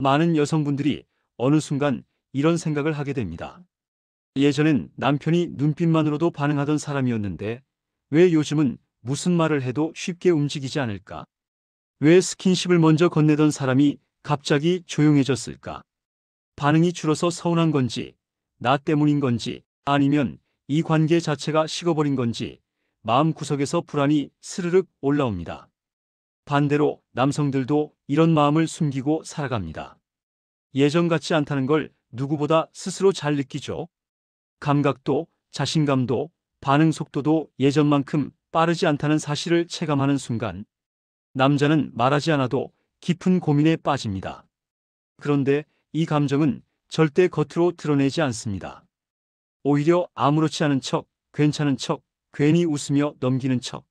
많은 여성분들이 어느 순간 이런 생각을 하게 됩니다. 예전엔 남편이 눈빛만으로도 반응하던 사람이었는데 왜 요즘은 무슨 말을 해도 쉽게 움직이지 않을까? 왜 스킨십을 먼저 건네던 사람이 갑자기 조용해졌을까? 반응이 줄어서 서운한 건지, 나 때문인 건지, 아니면 이 관계 자체가 식어버린 건지 마음구석에서 불안이 스르륵 올라옵니다. 반대로 남성들도 이런 마음을 숨기고 살아갑니다. 예전 같지 않다는 걸 누구보다 스스로 잘 느끼죠. 감각도, 자신감도, 반응 속도도 예전만큼 빠르지 않다는 사실을 체감하는 순간 남자는 말하지 않아도 깊은 고민에 빠집니다. 그런데 이 감정은 절대 겉으로 드러내지 않습니다. 오히려 아무렇지 않은 척, 괜찮은 척, 괜히 웃으며 넘기는 척.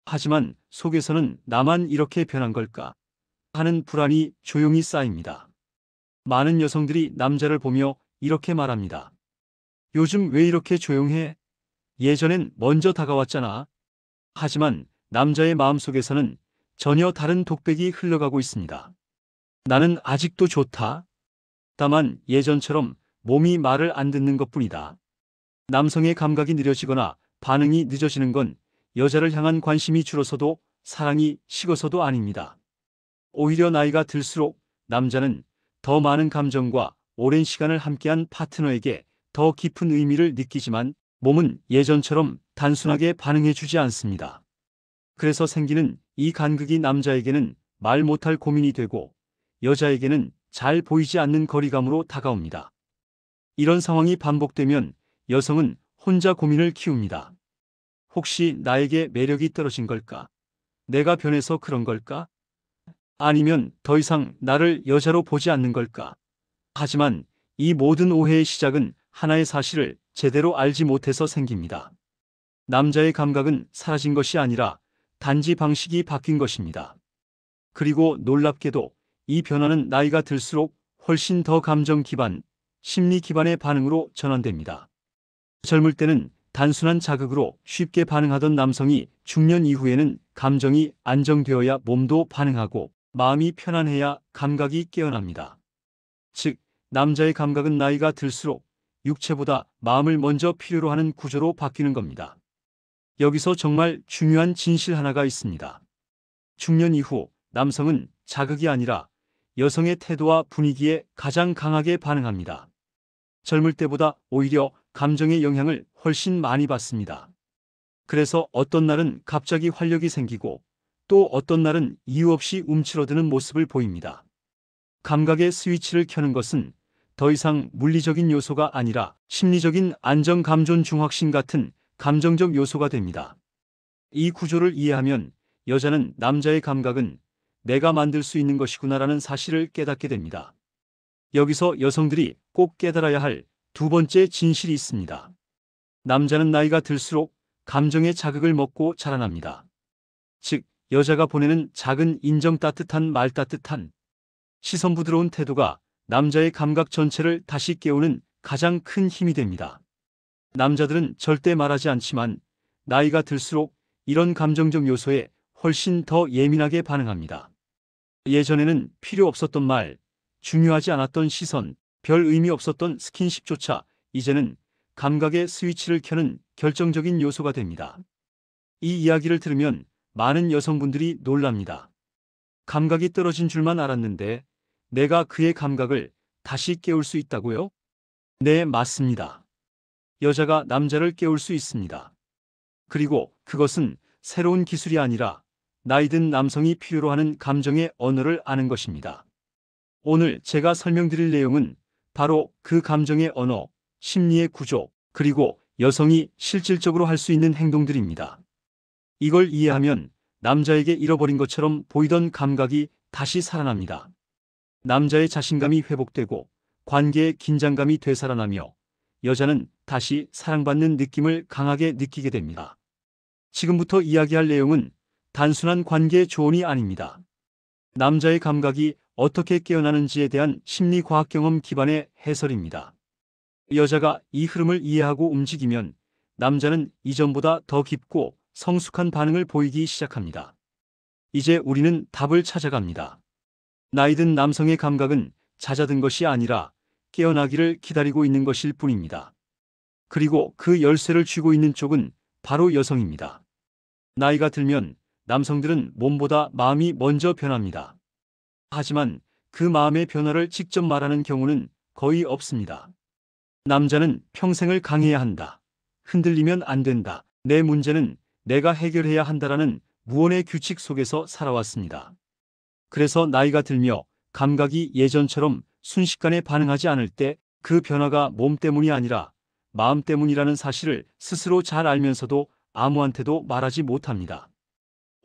하지만 속에서는 나만 이렇게 변한 걸까 하는 불안이 조용히 쌓입니다. 많은 여성들이 남자를 보며 이렇게 말합니다. 요즘 왜 이렇게 조용해? 예전엔 먼저 다가왔잖아. 하지만 남자의 마음속에서는 전혀 다른 독백이 흘러가고 있습니다. 나는 아직도 좋다. 다만 예전처럼 몸이 말을 안 듣는 것뿐이다. 남성의 감각이 느려지거나 반응이 늦어지는 건 여자를 향한 관심이 줄어서도 사랑이 식어서도 아닙니다. 오히려 나이가 들수록 남자는 더 많은 감정과 오랜 시간을 함께한 파트너에게 더 깊은 의미를 느끼지만 몸은 예전처럼 단순하게 반응해주지 않습니다. 그래서 생기는 이 간극이 남자에게는 말 못할 고민이 되고 여자에게는 잘 보이지 않는 거리감으로 다가옵니다. 이런 상황이 반복되면 여성은 혼자 고민을 키웁니다. 혹시 나에게 매력이 떨어진 걸까? 내가 변해서 그런 걸까? 아니면 더 이상 나를 여자로 보지 않는 걸까? 하지만 이 모든 오해의 시작은 하나의 사실을 제대로 알지 못해서 생깁니다. 남자의 감각은 사라진 것이 아니라 단지 방식이 바뀐 것입니다. 그리고 놀랍게도 이 변화는 나이가 들수록 훨씬 더 감정 기반, 심리 기반의 반응으로 전환됩니다. 젊을 때는 단순한 자극으로 쉽게 반응하던 남성이 중년 이후에는 감정이 안정되어야 몸도 반응하고 마음이 편안해야 감각이 깨어납니다. 즉, 남자의 감각은 나이가 들수록 육체보다 마음을 먼저 필요로 하는 구조로 바뀌는 겁니다. 여기서 정말 중요한 진실 하나가 있습니다. 중년 이후 남성은 자극이 아니라 여성의 태도와 분위기에 가장 강하게 반응합니다. 젊을 때보다 오히려 감정의 영향을 훨씬 많이 받습니다. 그래서 어떤 날은 갑자기 활력이 생기고 또 어떤 날은 이유 없이 움츠러드는 모습을 보입니다. 감각의 스위치를 켜는 것은 더 이상 물리적인 요소가 아니라 심리적인 안정 감존 중확신 같은 감정적 요소가 됩니다. 이 구조를 이해하면 여자는 남자의 감각은 내가 만들 수 있는 것이구나라는 사실을 깨닫게 됩니다. 여기서 여성들이 꼭 깨달아야 할 두 번째 진실이 있습니다. 남자는 나이가 들수록 감정의 자극을 먹고 자라납니다. 즉, 여자가 보내는 작은 인정 따뜻한 말 따뜻한 시선 부드러운 태도가 남자의 감각 전체를 다시 깨우는 가장 큰 힘이 됩니다. 남자들은 절대 말하지 않지만 나이가 들수록 이런 감정적 요소에 훨씬 더 예민하게 반응합니다. 예전에는 필요 없었던 말, 중요하지 않았던 시선, 별 의미 없었던 스킨십조차 이제는 감각의 스위치를 켜는 결정적인 요소가 됩니다. 이 이야기를 들으면 많은 여성분들이 놀랍니다. 감각이 떨어진 줄만 알았는데 내가 그의 감각을 다시 깨울 수 있다고요? 네, 맞습니다. 여자가 남자를 깨울 수 있습니다. 그리고 그것은 새로운 기술이 아니라 나이든 남성이 필요로 하는 감정의 언어를 아는 것입니다. 오늘 제가 설명드릴 내용은 바로 그 감정의 언어, 심리의 구조, 그리고 여성이 실질적으로 할 수 있는 행동들입니다. 이걸 이해하면 남자에게 잃어버린 것처럼 보이던 감각이 다시 살아납니다. 남자의 자신감이 회복되고 관계의 긴장감이 되살아나며 여자는 다시 사랑받는 느낌을 강하게 느끼게 됩니다. 지금부터 이야기할 내용은 단순한 관계 조언이 아닙니다. 남자의 감각이 어떻게 깨어나는지에 대한 심리과학 경험 기반의 해설입니다. 여자가 이 흐름을 이해하고 움직이면 남자는 이전보다 더 깊고 성숙한 반응을 보이기 시작합니다. 이제 우리는 답을 찾아갑니다. 나이든 남성의 감각은 잦아든 것이 아니라 깨어나기를 기다리고 있는 것일 뿐입니다. 그리고 그 열쇠를 쥐고 있는 쪽은 바로 여성입니다. 나이가 들면 남성들은 몸보다 마음이 먼저 변합니다. 하지만 그 마음의 변화를 직접 말하는 경우는 거의 없습니다. 남자는 평생을 강해야 한다. 흔들리면 안 된다. 내 문제는 내가 해결해야 한다라는 무언의 규칙 속에서 살아왔습니다. 그래서 나이가 들며 감각이 예전처럼 순식간에 반응하지 않을 때 그 변화가 몸 때문이 아니라 마음 때문이라는 사실을 스스로 잘 알면서도 아무한테도 말하지 못합니다.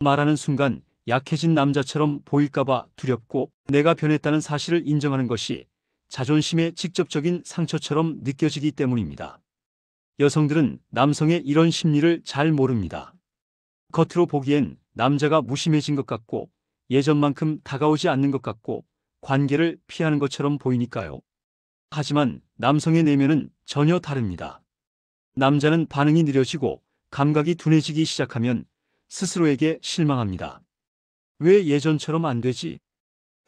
말하는 순간 약해진 남자처럼 보일까봐 두렵고 내가 변했다는 사실을 인정하는 것이 자존심의 직접적인 상처처럼 느껴지기 때문입니다. 여성들은 남성의 이런 심리를 잘 모릅니다. 겉으로 보기엔 남자가 무심해진 것 같고 예전만큼 다가오지 않는 것 같고 관계를 피하는 것처럼 보이니까요. 하지만 남성의 내면은 전혀 다릅니다. 남자는 반응이 느려지고 감각이 둔해지기 시작하면 스스로에게 실망합니다. 왜 예전처럼 안 되지?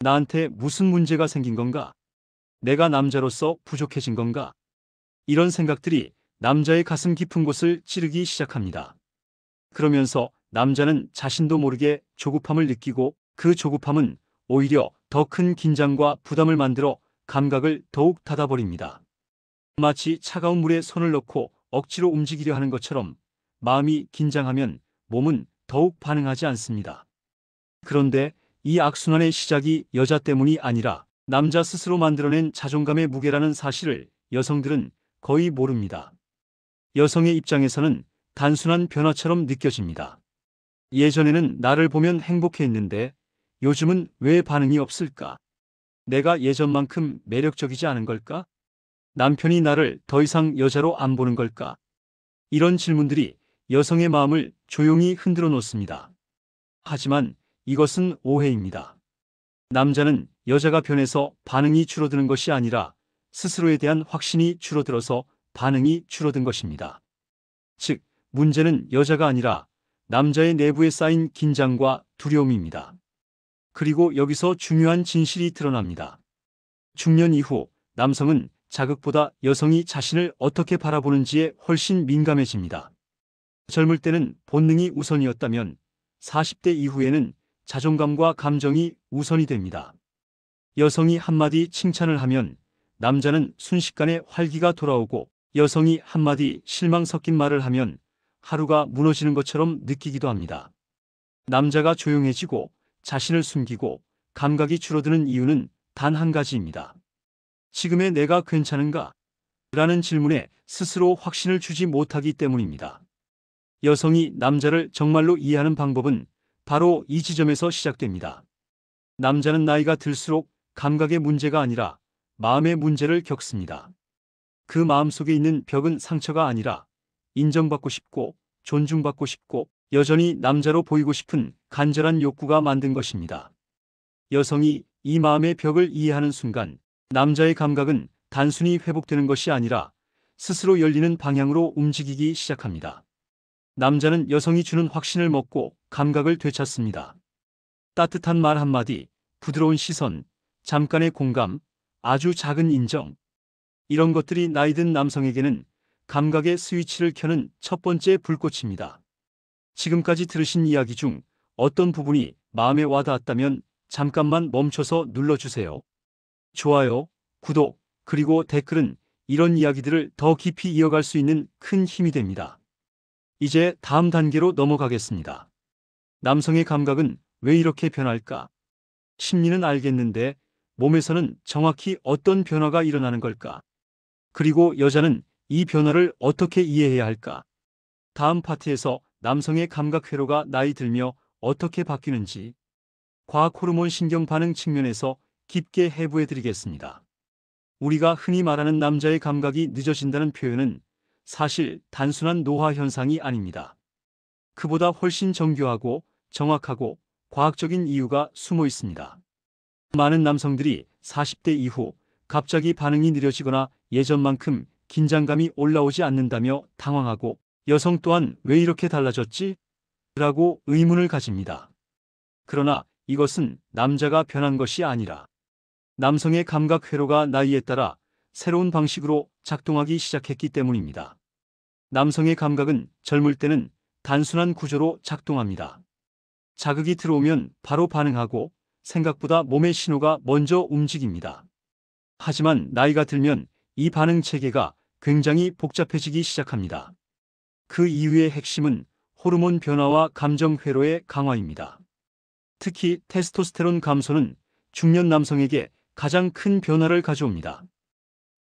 나한테 무슨 문제가 생긴 건가? 내가 남자로서 부족해진 건가? 이런 생각들이 남자의 가슴 깊은 곳을 찌르기 시작합니다. 그러면서 남자는 자신도 모르게 조급함을 느끼고 그 조급함은 오히려 더 큰 긴장과 부담을 만들어 감각을 더욱 닫아버립니다. 마치 차가운 물에 손을 넣고 억지로 움직이려 하는 것처럼 마음이 긴장하면 몸은 더욱 반응하지 않습니다. 그런데 이 악순환의 시작이 여자 때문이 아니라 남자 스스로 만들어낸 자존감의 무게라는 사실을 여성들은 거의 모릅니다. 여성의 입장에서는 단순한 변화처럼 느껴집니다. 예전에는 나를 보면 행복해했는데 요즘은 왜 반응이 없을까? 내가 예전만큼 매력적이지 않은 걸까? 남편이 나를 더 이상 여자로 안 보는 걸까? 이런 질문들이 여성의 마음을 조용히 흔들어 놓습니다. 하지만 이것은 오해입니다. 남자는 여자가 변해서 반응이 줄어드는 것이 아니라 스스로에 대한 확신이 줄어들어서 반응이 줄어든 것입니다. 즉, 문제는 여자가 아니라 남자의 내부에 쌓인 긴장과 두려움입니다. 그리고 여기서 중요한 진실이 드러납니다. 중년 이후 남성은 자극보다 여성이 자신을 어떻게 바라보는지에 훨씬 민감해집니다. 젊을 때는 본능이 우선이었다면 40대 이후에는 자존감과 감정이 우선이 됩니다. 여성이 한마디 칭찬을 하면 남자는 순식간에 활기가 돌아오고 여성이 한마디 실망 섞인 말을 하면 하루가 무너지는 것처럼 느끼기도 합니다. 남자가 조용해지고 자신을 숨기고 감각이 줄어드는 이유는 단 한 가지입니다. 지금의 내가 괜찮은가? 라는 질문에 스스로 확신을 주지 못하기 때문입니다. 여성이 남자를 정말로 이해하는 방법은 바로 이 지점에서 시작됩니다. 남자는 나이가 들수록 감각의 문제가 아니라 마음의 문제를 겪습니다. 그 마음 속에 있는 벽은 상처가 아니라 인정받고 싶고 존중받고 싶고 여전히 남자로 보이고 싶은 간절한 욕구가 만든 것입니다. 여성이 이 마음의 벽을 이해하는 순간 남자의 감각은 단순히 회복되는 것이 아니라 스스로 열리는 방향으로 움직이기 시작합니다. 남자는 여성이 주는 확신을 먹고 감각을 되찾습니다. 따뜻한 말 한마디, 부드러운 시선, 잠깐의 공감, 아주 작은 인정. 이런 것들이 나이든 남성에게는 감각의 스위치를 켜는 첫 번째 불꽃입니다. 지금까지 들으신 이야기 중 어떤 부분이 마음에 와닿았다면 잠깐만 멈춰서 눌러주세요. 좋아요, 구독, 그리고 댓글은 이런 이야기들을 더 깊이 이어갈 수 있는 큰 힘이 됩니다. 이제 다음 단계로 넘어가겠습니다. 남성의 감각은 왜 이렇게 변할까? 심리는 알겠는데 몸에서는 정확히 어떤 변화가 일어나는 걸까? 그리고 여자는 이 변화를 어떻게 이해해야 할까? 다음 파트에서 남성의 감각 회로가 나이 들며 어떻게 바뀌는지 과학 호르몬 신경 반응 측면에서 깊게 해부해 드리겠습니다. 우리가 흔히 말하는 남자의 감각이 늦어진다는 표현은 사실 단순한 노화 현상이 아닙니다. 그보다 훨씬 정교하고 정확하고 과학적인 이유가 숨어 있습니다. 많은 남성들이 40대 이후 갑자기 반응이 느려지거나 예전만큼 긴장감이 올라오지 않는다며 당황하고 여성 또한 왜 이렇게 달라졌지? 라고 의문을 가집니다. 그러나 이것은 남자가 변한 것이 아니라 남성의 감각 회로가 나이에 따라 새로운 방식으로 작동하기 시작했기 때문입니다. 남성의 감각은 젊을 때는 단순한 구조로 작동합니다. 자극이 들어오면 바로 반응하고 생각보다 몸의 신호가 먼저 움직입니다. 하지만 나이가 들면 이 반응 체계가 굉장히 복잡해지기 시작합니다. 그 이유의 핵심은 호르몬 변화와 감정 회로의 강화입니다. 특히 테스토스테론 감소는 중년 남성에게 가장 큰 변화를 가져옵니다.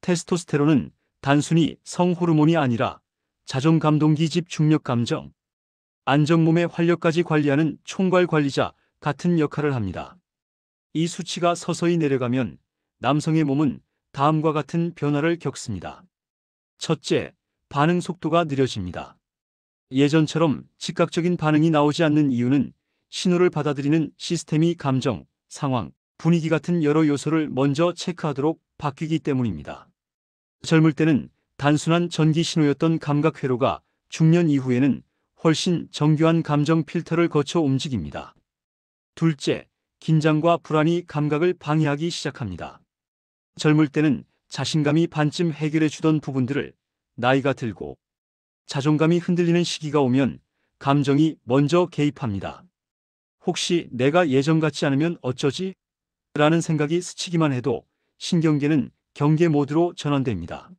테스토스테론은 단순히 성호르몬이 아니라 자존 감동기 집중력 감정, 안정 몸의 활력까지 관리하는 총괄 관리자 같은 역할을 합니다. 이 수치가 서서히 내려가면 남성의 몸은 다음과 같은 변화를 겪습니다. 첫째, 반응 속도가 느려집니다. 예전처럼 즉각적인 반응이 나오지 않는 이유는 신호를 받아들이는 시스템이 감정, 상황, 분위기 같은 여러 요소를 먼저 체크하도록 바뀌기 때문입니다. 젊을 때는 단순한 전기 신호였던 감각 회로가 중년 이후에는 훨씬 정교한 감정 필터를 거쳐 움직입니다. 둘째, 긴장과 불안이 감각을 방해하기 시작합니다. 젊을 때는 자신감이 반쯤 해결해 주던 부분들을 나이가 들고 자존감이 흔들리는 시기가 오면 감정이 먼저 개입합니다. 혹시 내가 예전 같지 않으면 어쩌지? 라는 생각이 스치기만 해도 신경계는 경계 모드로 전환됩니다.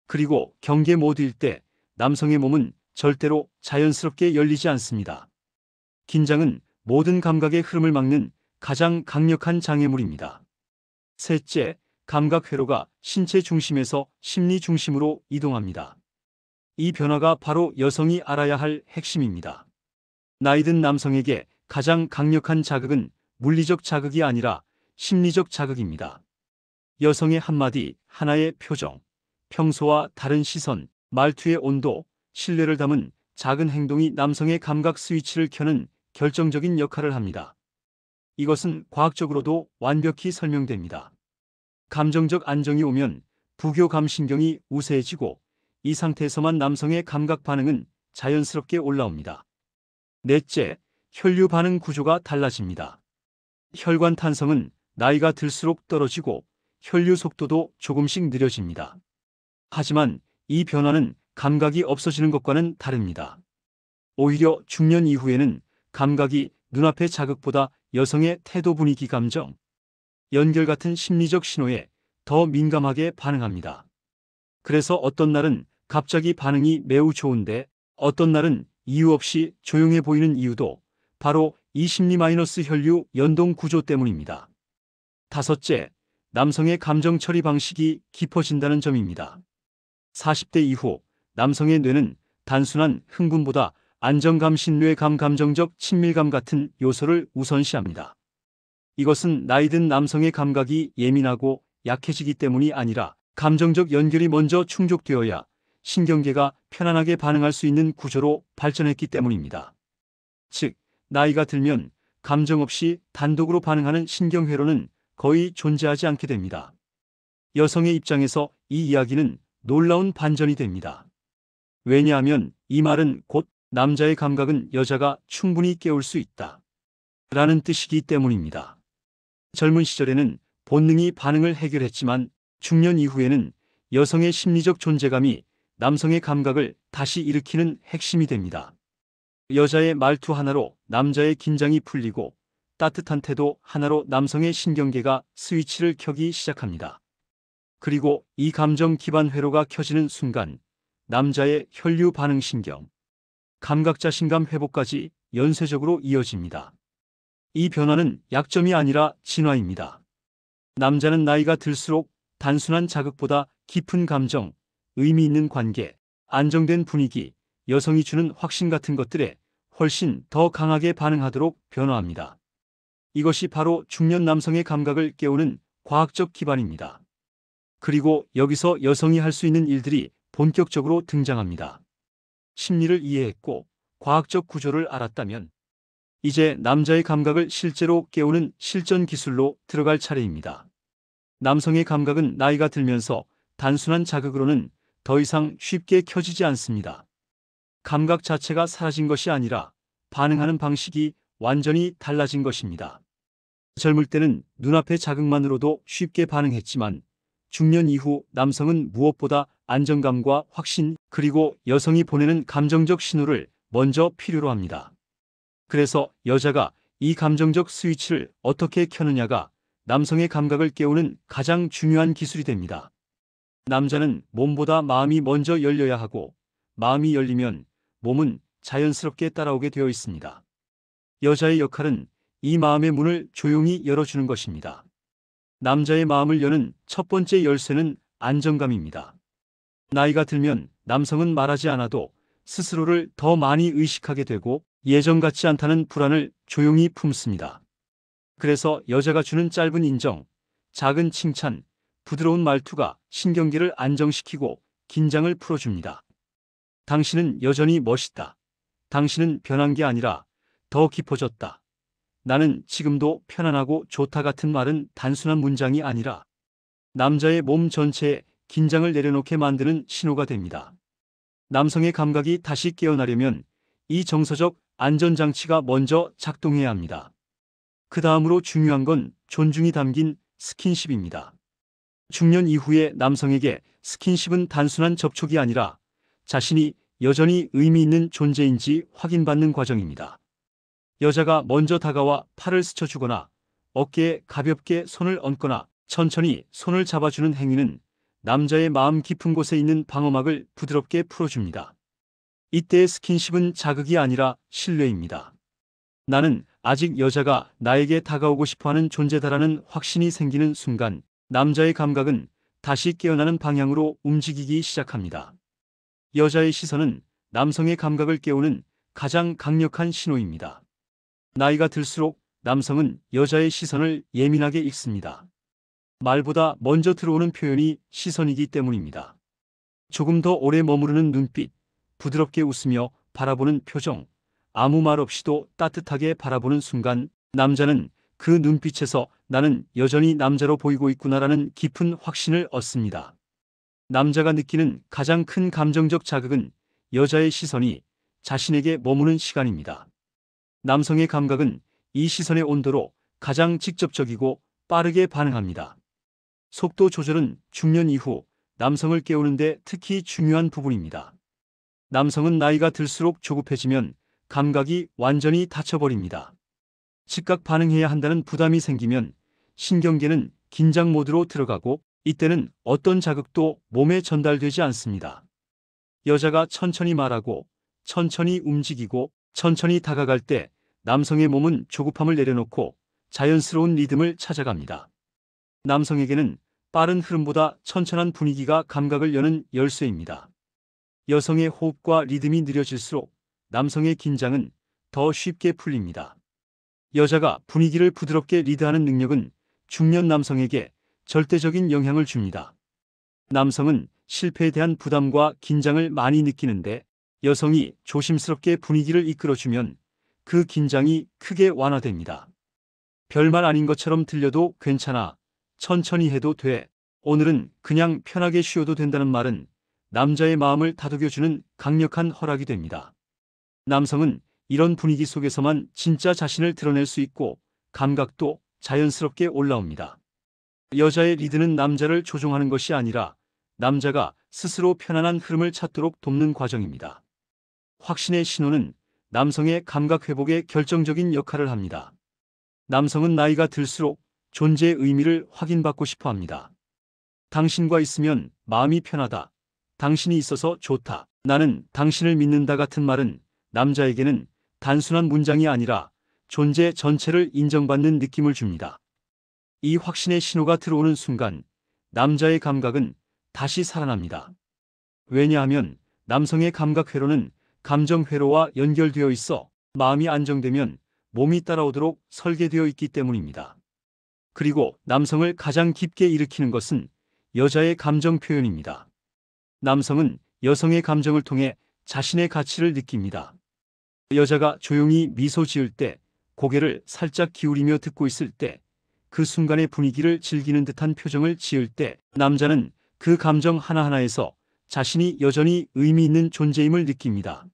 그리고 경계 모드일 때 남성의 몸은 절대로 자연스럽게 열리지 않습니다. 긴장은 모든 감각의 흐름을 막는 가장 강력한 장애물입니다. 셋째, 감각 회로가 신체 중심에서 심리 중심으로 이동합니다. 이 변화가 바로 여성이 알아야 할 핵심입니다. 나이든 남성에게 가장 강력한 자극은 물리적 자극이 아니라 심리적 자극입니다. 여성의 한마디, 하나의 표정, 평소와 다른 시선, 말투의 온도, 신뢰를 담은 작은 행동이 남성의 감각 스위치를 켜는 결정적인 역할을 합니다. 이것은 과학적으로도 완벽히 설명됩니다. 감정적 안정이 오면 부교감신경이 우세해지고 이 상태에서만 남성의 감각 반응은 자연스럽게 올라옵니다. 넷째, 혈류 반응 구조가 달라집니다. 혈관 탄성은 나이가 들수록 떨어지고 혈류 속도도 조금씩 느려집니다. 하지만 이 변화는 감각이 없어지는 것과는 다릅니다. 오히려 중년 이후에는 감각이 눈앞의 자극보다 여성의 태도 분위기 감정, 연결 같은 심리적 신호에 더 민감하게 반응합니다. 그래서 어떤 날은 갑자기 반응이 매우 좋은데 어떤 날은 이유 없이 조용해 보이는 이유도 바로 이 심리 마이너스 혈류 연동 구조 때문입니다. 다섯째, 남성의 감정 처리 방식이 깊어진다는 점입니다. 40대 이후 남성의 뇌는 단순한 흥분보다 안정감, 신뢰감, 감정적 친밀감 같은 요소를 우선시합니다. 이것은 나이든 남성의 감각이 예민하고 약해지기 때문이 아니라 감정적 연결이 먼저 충족되어야 신경계가 편안하게 반응할 수 있는 구조로 발전했기 때문입니다. 즉, 나이가 들면 감정 없이 단독으로 반응하는 신경회로는 거의 존재하지 않게 됩니다. 여성의 입장에서 이 이야기는 놀라운 반전이 됩니다. 왜냐하면 이 말은 곧 남자의 감각은 여자가 충분히 깨울 수 있다 라는 뜻이기 때문입니다. 젊은 시절에는 본능이 반응을 해결했지만 중년 이후에는 여성의 심리적 존재감이 남성의 감각을 다시 일으키는 핵심이 됩니다. 여자의 말투 하나로 남자의 긴장이 풀리고 따뜻한 태도 하나로 남성의 신경계가 스위치를 켜기 시작합니다. 그리고 이 감정 기반 회로가 켜지는 순간 남자의 혈류 반응 신경, 감각 자신감 회복까지 연쇄적으로 이어집니다. 이 변화는 약점이 아니라 진화입니다. 남자는 나이가 들수록 단순한 자극보다 깊은 감정, 의미 있는 관계, 안정된 분위기, 여성이 주는 확신 같은 것들에 훨씬 더 강하게 반응하도록 변화합니다. 이것이 바로 중년 남성의 감각을 깨우는 과학적 기반입니다. 그리고 여기서 여성이 할 수 있는 일들이 본격적으로 등장합니다. 심리를 이해했고 과학적 구조를 알았다면 이제 남자의 감각을 실제로 깨우는 실전 기술로 들어갈 차례입니다. 남성의 감각은 나이가 들면서 단순한 자극으로는 더 이상 쉽게 켜지지 않습니다. 감각 자체가 사라진 것이 아니라 반응하는 방식이 완전히 달라진 것입니다. 젊을 때는 눈앞의 자극만으로도 쉽게 반응했지만 중년 이후 남성은 무엇보다 안정감과 확신 그리고 여성이 보내는 감정적 신호를 먼저 필요로 합니다. 그래서 여자가 이 감정적 스위치를 어떻게 켜느냐가 남성의 감각을 깨우는 가장 중요한 기술이 됩니다. 남자는 몸보다 마음이 먼저 열려야 하고 마음이 열리면 몸은 자연스럽게 따라오게 되어 있습니다. 여자의 역할은 이 마음의 문을 조용히 열어주는 것입니다. 남자의 마음을 여는 첫 번째 열쇠는 안정감입니다. 나이가 들면 남성은 말하지 않아도 스스로를 더 많이 의식하게 되고 예전 같지 않다는 불안을 조용히 품습니다. 그래서 여자가 주는 짧은 인정, 작은 칭찬, 부드러운 말투가 신경계를 안정시키고 긴장을 풀어줍니다. 당신은 여전히 멋있다. 당신은 변한 게 아니라 더 깊어졌다. 나는 지금도 편안하고 좋다 같은 말은 단순한 문장이 아니라 남자의 몸 전체에 긴장을 내려놓게 만드는 신호가 됩니다. 남성의 감각이 다시 깨어나려면 이 정서적 안전장치가 먼저 작동해야 합니다. 그 다음으로 중요한 건 존중이 담긴 스킨십입니다. 중년 이후의 남성에게 스킨십은 단순한 접촉이 아니라 자신이 여전히 의미 있는 존재인지 확인받는 과정입니다. 여자가 먼저 다가와 팔을 스쳐주거나 어깨에 가볍게 손을 얹거나 천천히 손을 잡아주는 행위는 남자의 마음 깊은 곳에 있는 방어막을 부드럽게 풀어줍니다. 이때의 스킨십은 자극이 아니라 신뢰입니다. 나는 아직 여자가 나에게 다가오고 싶어하는 존재다라는 확신이 생기는 순간 남자의 감각은 다시 깨어나는 방향으로 움직이기 시작합니다. 여자의 시선은 남성의 감각을 깨우는 가장 강력한 신호입니다. 나이가 들수록 남성은 여자의 시선을 예민하게 읽습니다. 말보다 먼저 들어오는 표현이 시선이기 때문입니다. 조금 더 오래 머무르는 눈빛, 부드럽게 웃으며 바라보는 표정, 아무 말 없이도 따뜻하게 바라보는 순간 남자는 그 눈빛에서 나는 여전히 남자로 보이고 있구나라는 깊은 확신을 얻습니다. 남자가 느끼는 가장 큰 감정적 자극은 여자의 시선이 자신에게 머무는 시간입니다. 남성의 감각은 이 시선의 온도로 가장 직접적이고 빠르게 반응합니다. 속도 조절은 중년 이후 남성을 깨우는데 특히 중요한 부분입니다. 남성은 나이가 들수록 조급해지면 감각이 완전히 닫혀버립니다. 즉각 반응해야 한다는 부담이 생기면 신경계는 긴장 모드로 들어가고 이때는 어떤 자극도 몸에 전달되지 않습니다. 여자가 천천히 말하고 천천히 움직이고 천천히 다가갈 때 남성의 몸은 조급함을 내려놓고 자연스러운 리듬을 찾아갑니다. 남성에게는 빠른 흐름보다 천천한 분위기가 감각을 여는 열쇠입니다. 여성의 호흡과 리듬이 느려질수록 남성의 긴장은 더 쉽게 풀립니다. 여자가 분위기를 부드럽게 리드하는 능력은 중년 남성에게 절대적인 영향을 줍니다. 남성은 실패에 대한 부담과 긴장을 많이 느끼는데 여성이 조심스럽게 분위기를 이끌어주면 그 긴장이 크게 완화됩니다. 별말 아닌 것처럼 들려도 괜찮아. 천천히 해도 돼. 오늘은 그냥 편하게 쉬어도 된다는 말은 남자의 마음을 다독여주는 강력한 허락이 됩니다. 남성은 이런 분위기 속에서만 진짜 자신을 드러낼 수 있고 감각도 자연스럽게 올라옵니다. 여자의 리드는 남자를 조종하는 것이 아니라 남자가 스스로 편안한 흐름을 찾도록 돕는 과정입니다. 확신의 신호는 남성의 감각 회복에 결정적인 역할을 합니다. 남성은 나이가 들수록 존재의 의미를 확인받고 싶어 합니다. 당신과 있으면 마음이 편하다. 당신이 있어서 좋다. 나는 당신을 믿는다 같은 말은 남자에게는 단순한 문장이 아니라 존재 전체를 인정받는 느낌을 줍니다. 이 확신의 신호가 들어오는 순간 남자의 감각은 다시 살아납니다. 왜냐하면 남성의 감각 회로는 감정 회로와 연결되어 있어 마음이 안정되면 몸이 따라오도록 설계되어 있기 때문입니다. 그리고 남성을 가장 깊게 일으키는 것은 여자의 감정 표현입니다. 남성은 여성의 감정을 통해 자신의 가치를 느낍니다. 여자가 조용히 미소 지을 때, 고개를 살짝 기울이며 듣고 있을 때, 그 순간의 분위기를 즐기는 듯한 표정을 지을 때, 남자는 그 감정 하나하나에서 자신이 여전히 의미 있는 존재임을 느낍니다.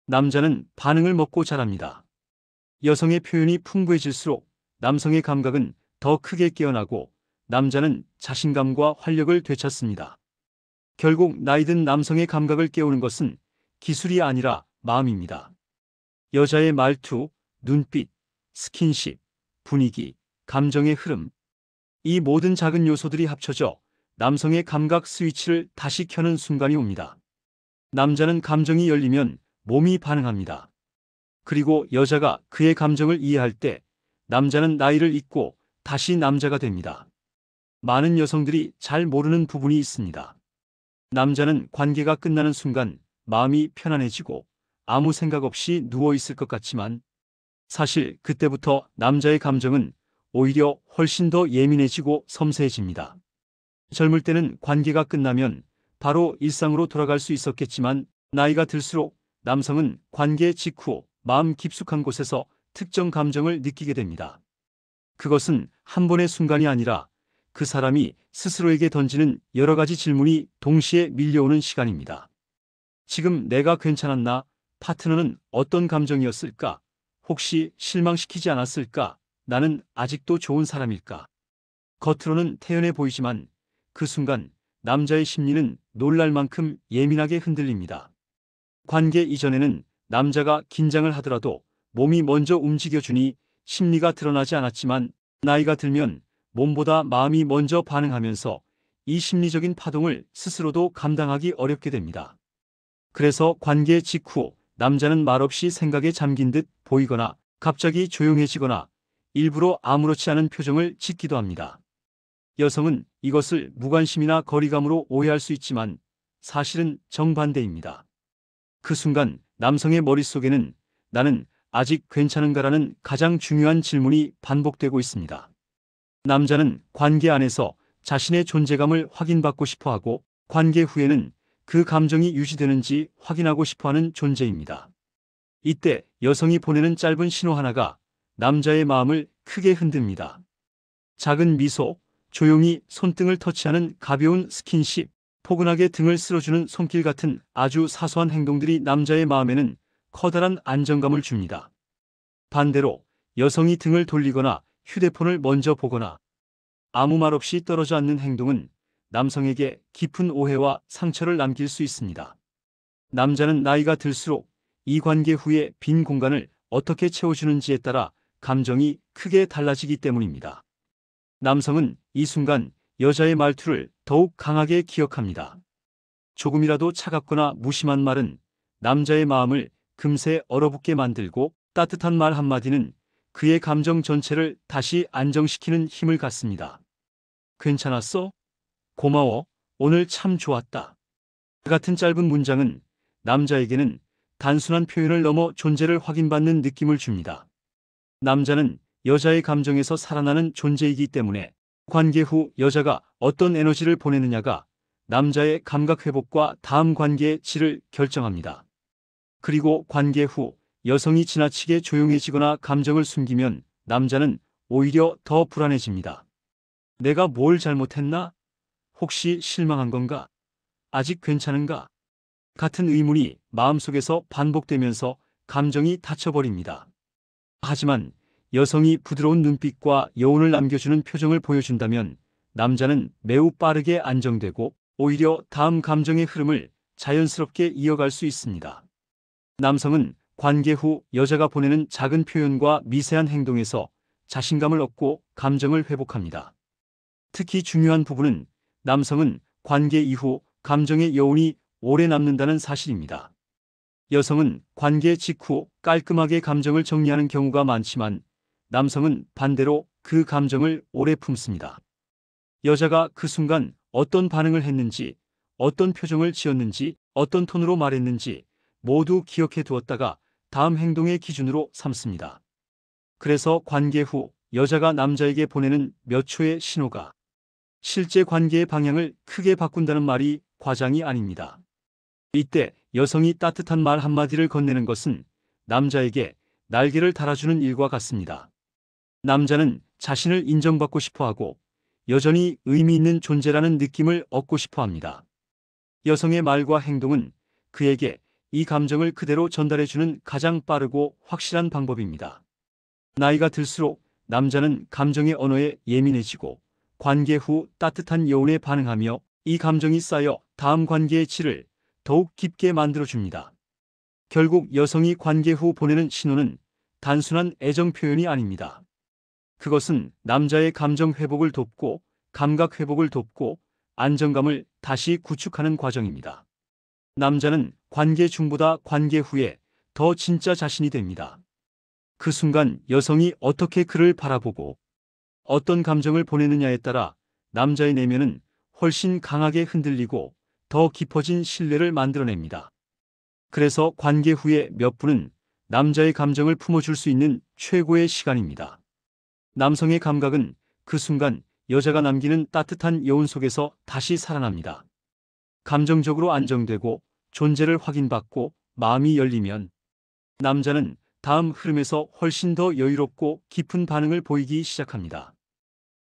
남자는 반응을 먹고 자랍니다. 여성의 표현이 풍부해질수록 남성의 감각은 더 크게 깨어나고 남자는 자신감과 활력을 되찾습니다. 결국 나이 든 남성의 감각을 깨우는 것은 기술이 아니라 마음입니다. 여자의 말투, 눈빛, 스킨십, 분위기, 감정의 흐름. 이 모든 작은 요소들이 합쳐져 남성의 감각 스위치를 다시 켜는 순간이 옵니다. 남자는 감정이 열리면 몸이 반응합니다. 그리고 여자가 그의 감정을 이해할 때 남자는 나이를 잊고 다시 남자가 됩니다. 많은 여성들이 잘 모르는 부분이 있습니다. 남자는 관계가 끝나는 순간 마음이 편안해지고 아무 생각 없이 누워 있을 것 같지만 사실 그때부터 남자의 감정은 오히려 훨씬 더 예민해지고 섬세해집니다. 젊을 때는 관계가 끝나면 바로 일상으로 돌아갈 수 있었겠지만 나이가 들수록 남성은 관계 직후 마음 깊숙한 곳에서 특정 감정을 느끼게 됩니다. 그것은 한 번의 순간이 아니라 그 사람이 스스로에게 던지는 여러 가지 질문이 동시에 밀려오는 시간입니다. 지금 내가 괜찮았나? 파트너는 어떤 감정이었을까? 혹시 실망시키지 않았을까? 나는 아직도 좋은 사람일까? 겉으로는 태연해 보이지만 그 순간 남자의 심리는 놀랄 만큼 예민하게 흔들립니다. 관계 이전에는 남자가 긴장을 하더라도 몸이 먼저 움직여주니 심리가 드러나지 않았지만 나이가 들면 몸보다 마음이 먼저 반응하면서 이 심리적인 파동을 스스로도 감당하기 어렵게 됩니다. 그래서 관계 직후 남자는 말없이 생각에 잠긴 듯 보이거나 갑자기 조용해지거나 일부러 아무렇지 않은 표정을 짓기도 합니다. 여성은 이것을 무관심이나 거리감으로 오해할 수 있지만 사실은 정반대입니다. 그 순간 남성의 머릿속에는 나는 아직 괜찮은가라는 가장 중요한 질문이 반복되고 있습니다. 남자는 관계 안에서 자신의 존재감을 확인받고 싶어하고 관계 후에는 그 감정이 유지되는지 확인하고 싶어하는 존재입니다. 이때 여성이 보내는 짧은 신호 하나가 남자의 마음을 크게 흔듭니다. 작은 미소, 조용히 손등을 터치하는 가벼운 스킨십, 포근하게 등을 쓸어주는 손길 같은 아주 사소한 행동들이 남자의 마음에는 커다란 안정감을 줍니다. 반대로 여성이 등을 돌리거나 휴대폰을 먼저 보거나 아무 말 없이 떨어져 앉는 행동은 남성에게 깊은 오해와 상처를 남길 수 있습니다. 남자는 나이가 들수록 이 관계 후에 빈 공간을 어떻게 채워주는지에 따라 감정이 크게 달라지기 때문입니다. 남성은 이 순간 여자의 말투를 더욱 강하게 기억합니다. 조금이라도 차갑거나 무심한 말은 남자의 마음을 금세 얼어붙게 만들고 따뜻한 말 한마디는 그의 감정 전체를 다시 안정시키는 힘을 갖습니다. 괜찮았어? 고마워. 오늘 참 좋았다. 같은 짧은 문장은 남자에게는 단순한 표현을 넘어 존재를 확인받는 느낌을 줍니다. 남자는 여자의 감정에서 살아나는 존재이기 때문에 관계 후 여자가 어떤 에너지를 보내느냐가 남자의 감각 회복과 다음 관계의 질을 결정합니다. 그리고 관계 후 여성이 지나치게 조용해지거나 감정을 숨기면 남자는 오히려 더 불안해집니다. 내가 뭘 잘못했나? 혹시 실망한 건가? 아직 괜찮은가? 같은 의문이 마음속에서 반복되면서 감정이 닫혀버립니다. 하지만 여성이 부드러운 눈빛과 여운을 남겨주는 표정을 보여준다면 남자는 매우 빠르게 안정되고 오히려 다음 감정의 흐름을 자연스럽게 이어갈 수 있습니다. 남성은 관계 후 여자가 보내는 작은 표현과 미세한 행동에서 자신감을 얻고 감정을 회복합니다. 특히 중요한 부분은 남성은 관계 이후 감정의 여운이 오래 남는다는 사실입니다. 여성은 관계 직후 깔끔하게 감정을 정리하는 경우가 많지만 남성은 반대로 그 감정을 오래 품습니다. 여자가 그 순간 어떤 반응을 했는지, 어떤 표정을 지었는지, 어떤 톤으로 말했는지 모두 기억해 두었다가 다음 행동의 기준으로 삼습니다. 그래서 관계 후 여자가 남자에게 보내는 몇 초의 신호가 실제 관계의 방향을 크게 바꾼다는 말이 과장이 아닙니다. 이때 여성이 따뜻한 말 한마디를 건네는 것은 남자에게 날개를 달아주는 일과 같습니다. 남자는 자신을 인정받고 싶어하고 여전히 의미 있는 존재라는 느낌을 얻고 싶어합니다. 여성의 말과 행동은 그에게 이 감정을 그대로 전달해주는 가장 빠르고 확실한 방법입니다. 나이가 들수록 남자는 감정의 언어에 예민해지고 관계 후 따뜻한 여운에 반응하며 이 감정이 쌓여 다음 관계의 질을 더욱 깊게 만들어줍니다. 결국 여성이 관계 후 보내는 신호는 단순한 애정 표현이 아닙니다. 그것은 남자의 감정 회복을 돕고 감각 회복을 돕고 안정감을 다시 구축하는 과정입니다. 남자는 관계 중보다 관계 후에 더 진짜 자신이 됩니다. 그 순간 여성이 어떻게 그를 바라보고 어떤 감정을 보내느냐에 따라 남자의 내면은 훨씬 강하게 흔들리고 더 깊어진 신뢰를 만들어냅니다. 그래서 관계 후에 몇 분은 남자의 감정을 품어줄 수 있는 최고의 시간입니다. 남성의 감각은 그 순간 여자가 남기는 따뜻한 여운 속에서 다시 살아납니다. 감정적으로 안정되고 존재를 확인받고 마음이 열리면 남자는 다음 흐름에서 훨씬 더 여유롭고 깊은 반응을 보이기 시작합니다.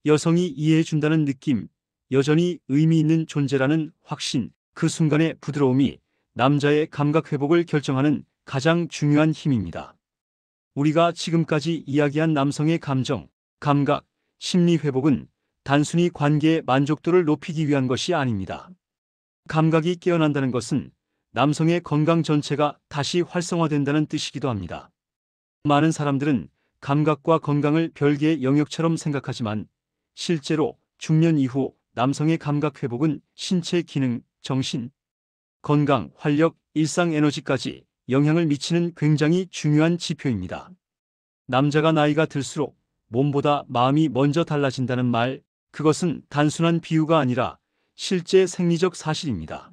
여성이 이해해준다는 느낌, 여전히 의미 있는 존재라는 확신, 그 순간의 부드러움이 남자의 감각 회복을 결정하는 가장 중요한 힘입니다. 우리가 지금까지 이야기한 남성의 감정, 감각, 심리 회복은 단순히 관계의 만족도를 높이기 위한 것이 아닙니다. 감각이 깨어난다는 것은 남성의 건강 전체가 다시 활성화된다는 뜻이기도 합니다. 많은 사람들은 감각과 건강을 별개의 영역처럼 생각하지만 실제로 중년 이후 남성의 감각 회복은 신체 기능, 정신, 건강, 활력, 일상 에너지까지 영향을 미치는 굉장히 중요한 지표입니다. 남자가 나이가 들수록 몸보다 마음이 먼저 달라진다는 말, 그것은 단순한 비유가 아니라 실제 생리적 사실입니다.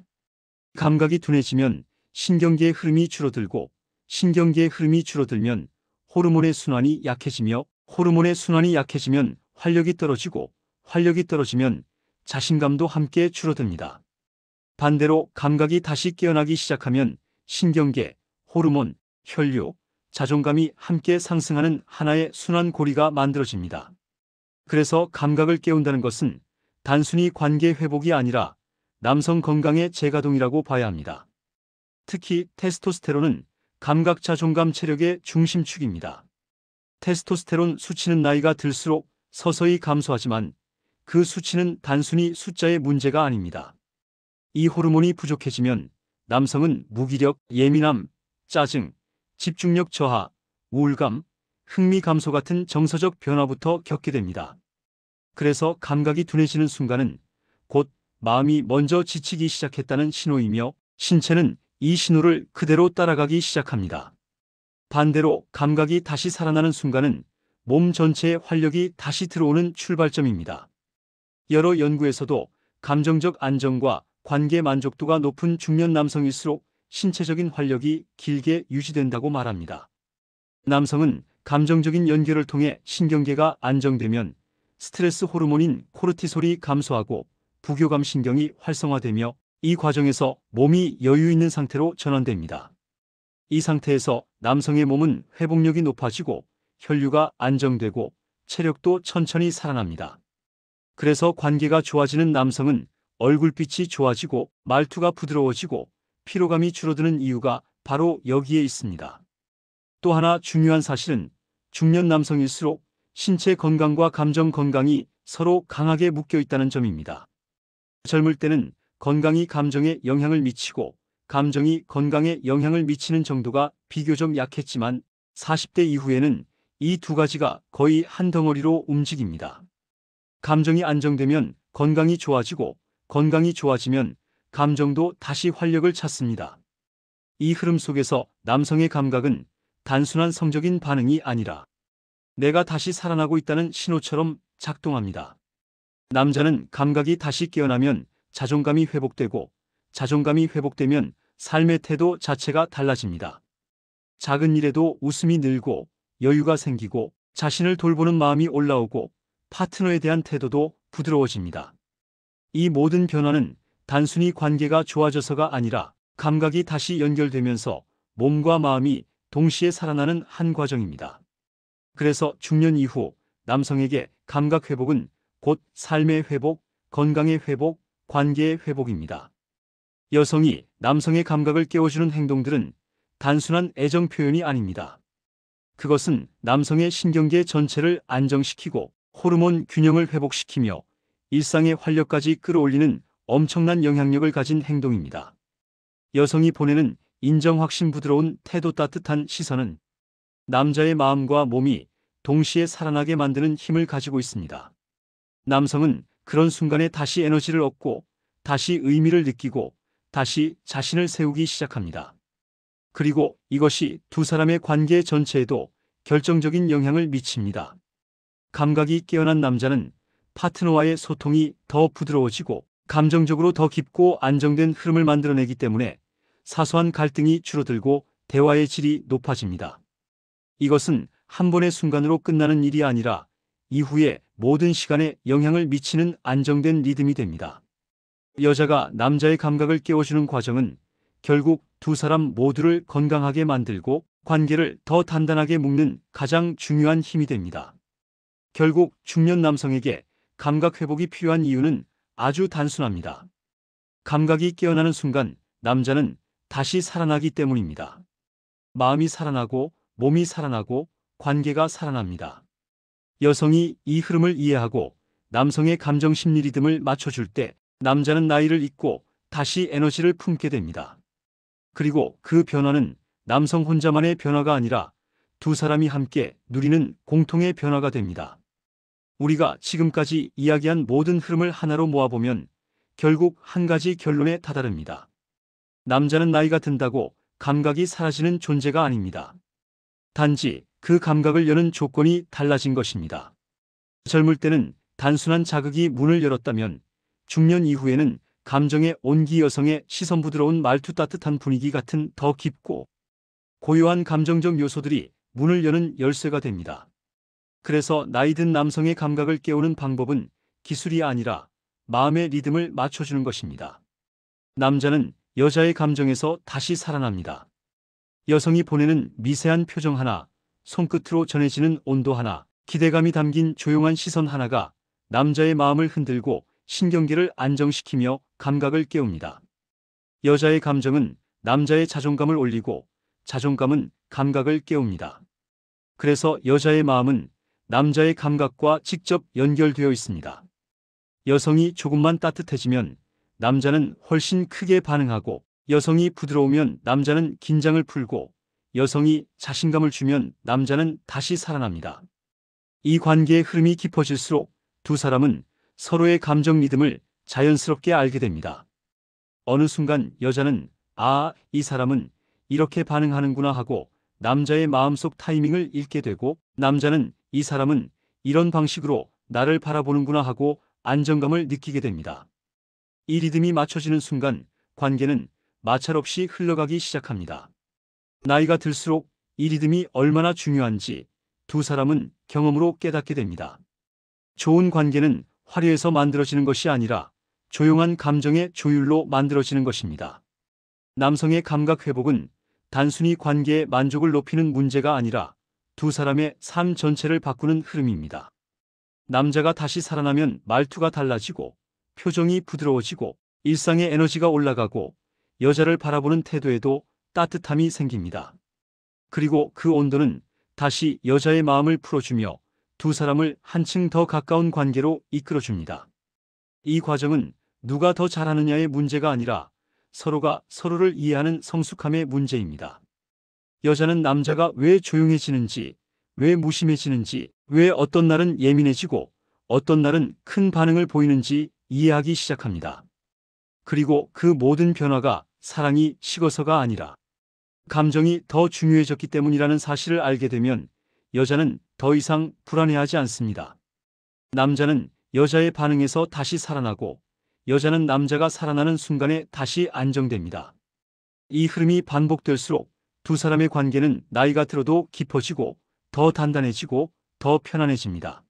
감각이 둔해지면 신경계의 흐름이 줄어들고 신경계의 흐름이 줄어들면 호르몬의 순환이 약해지며 호르몬의 순환이 약해지면 활력이 떨어지고 활력이 떨어지면 자신감도 함께 줄어듭니다. 반대로 감각이 다시 깨어나기 시작하면 신경계, 호르몬, 혈류, 자존감이 함께 상승하는 하나의 순환고리가 만들어집니다. 그래서 감각을 깨운다는 것은 단순히 관계 회복이 아니라 남성 건강의 재가동이라고 봐야 합니다. 특히 테스토스테론은 감각 자존감 체력의 중심축입니다. 테스토스테론 수치는 나이가 들수록 서서히 감소하지만 그 수치는 단순히 숫자의 문제가 아닙니다. 이 호르몬이 부족해지면 남성은 무기력, 예민함, 짜증, 집중력 저하, 우울감, 흥미 감소 같은 정서적 변화부터 겪게 됩니다. 그래서 감각이 둔해지는 순간은 곧 마음이 먼저 지치기 시작했다는 신호이며 신체는 이 신호를 그대로 따라가기 시작합니다. 반대로 감각이 다시 살아나는 순간은 몸 전체의 활력이 다시 들어오는 출발점입니다. 여러 연구에서도 감정적 안정과 관계 만족도가 높은 중년 남성일수록 신체적인 활력이 길게 유지된다고 말합니다. 남성은 감정적인 연결을 통해 신경계가 안정되면 스트레스 호르몬인 코르티솔이 감소하고 부교감 신경이 활성화되며 이 과정에서 몸이 여유 있는 상태로 전환됩니다. 이 상태에서 남성의 몸은 회복력이 높아지고 혈류가 안정되고 체력도 천천히 살아납니다. 그래서 관계가 좋아지는 남성은 얼굴빛이 좋아지고 말투가 부드러워지고 피로감이 줄어드는 이유가 바로 여기에 있습니다. 또 하나 중요한 사실은 중년 남성일수록 신체 건강과 감정 건강이 서로 강하게 묶여 있다는 점입니다. 젊을 때는 건강이 감정에 영향을 미치고 감정이 건강에 영향을 미치는 정도가 비교적 약했지만 40대 이후에는 이 두 가지가 거의 한 덩어리로 움직입니다. 감정이 안정되면 건강이 좋아지고 건강이 좋아지면 감정도 다시 활력을 찾습니다. 이 흐름 속에서 남성의 감각은 단순한 성적인 반응이 아니라 내가 다시 살아나고 있다는 신호처럼 작동합니다. 남자는 감각이 다시 깨어나면 자존감이 회복되고 자존감이 회복되면 삶의 태도 자체가 달라집니다. 작은 일에도 웃음이 늘고 여유가 생기고 자신을 돌보는 마음이 올라오고 파트너에 대한 태도도 부드러워집니다. 이 모든 변화는 단순히 관계가 좋아져서가 아니라 감각이 다시 연결되면서 몸과 마음이 동시에 살아나는 한 과정입니다. 그래서 중년 이후 남성에게 감각 회복은 곧 삶의 회복, 건강의 회복, 관계의 회복입니다. 여성이 남성의 감각을 깨워주는 행동들은 단순한 애정 표현이 아닙니다. 그것은 남성의 신경계 전체를 안정시키고 호르몬 균형을 회복시키며 일상의 활력까지 끌어올리는 엄청난 영향력을 가진 행동입니다. 여성이 보내는 인정 확신 부드러운 태도 따뜻한 시선은 남자의 마음과 몸이 동시에 살아나게 만드는 힘을 가지고 있습니다. 남성은 그런 순간에 다시 에너지를 얻고 다시 의미를 느끼고 다시 자신을 세우기 시작합니다. 그리고 이것이 두 사람의 관계 전체에도 결정적인 영향을 미칩니다. 감각이 깨어난 남자는 파트너와의 소통이 더 부드러워지고 감정적으로 더 깊고 안정된 흐름을 만들어내기 때문에 사소한 갈등이 줄어들고 대화의 질이 높아집니다. 이것은 한 번의 순간으로 끝나는 일이 아니라 이후에 모든 시간에 영향을 미치는 안정된 리듬이 됩니다. 여자가 남자의 감각을 깨워주는 과정은 결국 두 사람 모두를 건강하게 만들고 관계를 더 단단하게 묶는 가장 중요한 힘이 됩니다. 결국 중년 남성에게 감각 회복이 필요한 이유는 아주 단순합니다. 감각이 깨어나는 순간 남자는 다시 살아나기 때문입니다. 마음이 살아나고 몸이 살아나고 관계가 살아납니다. 여성이 이 흐름을 이해하고 남성의 감정 심리 리듬을 맞춰줄 때 남자는 나이를 잊고 다시 에너지를 품게 됩니다. 그리고 그 변화는 남성 혼자만의 변화가 아니라 두 사람이 함께 누리는 공통의 변화가 됩니다. 우리가 지금까지 이야기한 모든 흐름을 하나로 모아보면 결국 한 가지 결론에 다다릅니다. 남자는 나이가 든다고 감각이 사라지는 존재가 아닙니다. 단지 그 감각을 여는 조건이 달라진 것입니다. 젊을 때는 단순한 자극이 문을 열었다면 중년 이후에는 감정의 온기 여성의 시선 부드러운 말투 따뜻한 분위기 같은 더 깊고 고요한 감정적 요소들이 문을 여는 열쇠가 됩니다. 그래서 나이 든 남성의 감각을 깨우는 방법은 기술이 아니라 마음의 리듬을 맞춰주는 것입니다. 남자는 여자의 감정에서 다시 살아납니다. 여성이 보내는 미세한 표정 하나, 손끝으로 전해지는 온도 하나, 기대감이 담긴 조용한 시선 하나가 남자의 마음을 흔들고 신경계를 안정시키며 감각을 깨웁니다. 여자의 감정은 남자의 자존감을 올리고 자존감은 감각을 깨웁니다. 그래서 여자의 마음은 남자의 감각과 직접 연결되어 있습니다. 여성이 조금만 따뜻해지면 남자는 훨씬 크게 반응하고 여성이 부드러우면 남자는 긴장을 풀고 여성이 자신감을 주면 남자는 다시 살아납니다. 이 관계의 흐름이 깊어질수록 두 사람은 서로의 감정 리듬을 자연스럽게 알게 됩니다. 어느 순간 여자는 이 사람은 이렇게 반응하는구나 하고 남자의 마음속 타이밍을 읽게 되고 남자는 이 사람은 이런 방식으로 나를 바라보는구나 하고 안정감을 느끼게 됩니다. 이 리듬이 맞춰지는 순간 관계는 마찰 없이 흘러가기 시작합니다. 나이가 들수록 이 리듬이 얼마나 중요한지 두 사람은 경험으로 깨닫게 됩니다. 좋은 관계는 화려해서 만들어지는 것이 아니라 조용한 감정의 조율로 만들어지는 것입니다. 남성의 감각 회복은 단순히 관계의 만족을 높이는 문제가 아니라 두 사람의 삶 전체를 바꾸는 흐름입니다. 남자가 다시 살아나면 말투가 달라지고 표정이 부드러워지고 일상의 에너지가 올라가고 여자를 바라보는 태도에도 따뜻함이 생깁니다. 그리고 그 온도는 다시 여자의 마음을 풀어주며 두 사람을 한층 더 가까운 관계로 이끌어줍니다. 이 과정은 누가 더 잘하느냐의 문제가 아니라 서로가 서로를 이해하는 성숙함의 문제입니다. 여자는 남자가 왜 조용해지는지, 왜 무심해지는지, 왜 어떤 날은 예민해지고 어떤 날은 큰 반응을 보이는지 이해하기 시작합니다. 그리고 그 모든 변화가 사랑이 식어서가 아니라 감정이 더 중요해졌기 때문이라는 사실을 알게 되면 여자는 더 이상 불안해하지 않습니다. 남자는 여자의 반응에서 다시 살아나고 여자는 남자가 살아나는 순간에 다시 안정됩니다. 이 흐름이 반복될수록 두 사람의 관계는 나이가 들어도 깊어지고 더 단단해지고 더 편안해집니다.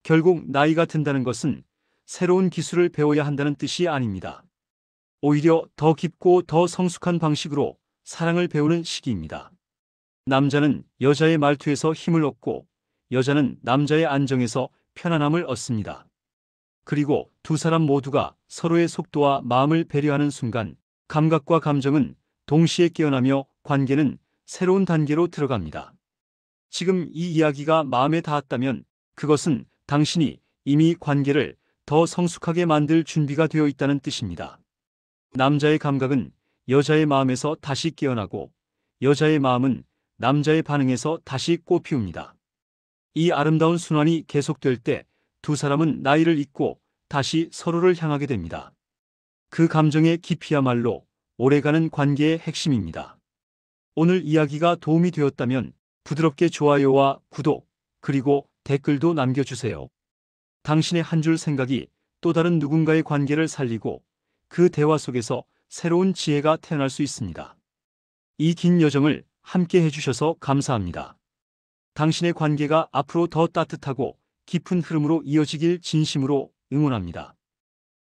결국 나이가 든다는 것은 새로운 기술을 배워야 한다는 뜻이 아닙니다. 오히려 더 깊고 더 성숙한 방식으로 사랑을 배우는 시기입니다. 남자는 여자의 말투에서 힘을 얻고 여자는 남자의 안정에서 편안함을 얻습니다. 그리고 두 사람 모두가 서로의 속도와 마음을 배려하는 순간 감각과 감정은 동시에 깨어나며 관계는 새로운 단계로 들어갑니다. 지금 이 이야기가 마음에 닿았다면 그것은 당신이 이미 관계를 더 성숙하게 만들 준비가 되어 있다는 뜻입니다. 남자의 감각은 여자의 마음에서 다시 깨어나고 여자의 마음은 남자의 반응에서 다시 꽃피웁니다. 이 아름다운 순환이 계속될 때 두 사람은 나이를 잊고 다시 서로를 향하게 됩니다. 그 감정의 깊이야말로 오래가는 관계의 핵심입니다. 오늘 이야기가 도움이 되었다면 부드럽게 좋아요와 구독, 그리고 댓글도 남겨주세요. 당신의 한 줄 생각이 또 다른 누군가의 관계를 살리고 그 대화 속에서 새로운 지혜가 태어날 수 있습니다. 이 긴 여정을 함께 해주셔서 감사합니다. 당신의 관계가 앞으로 더 따뜻하고 깊은 흐름으로 이어지길 진심으로 응원합니다.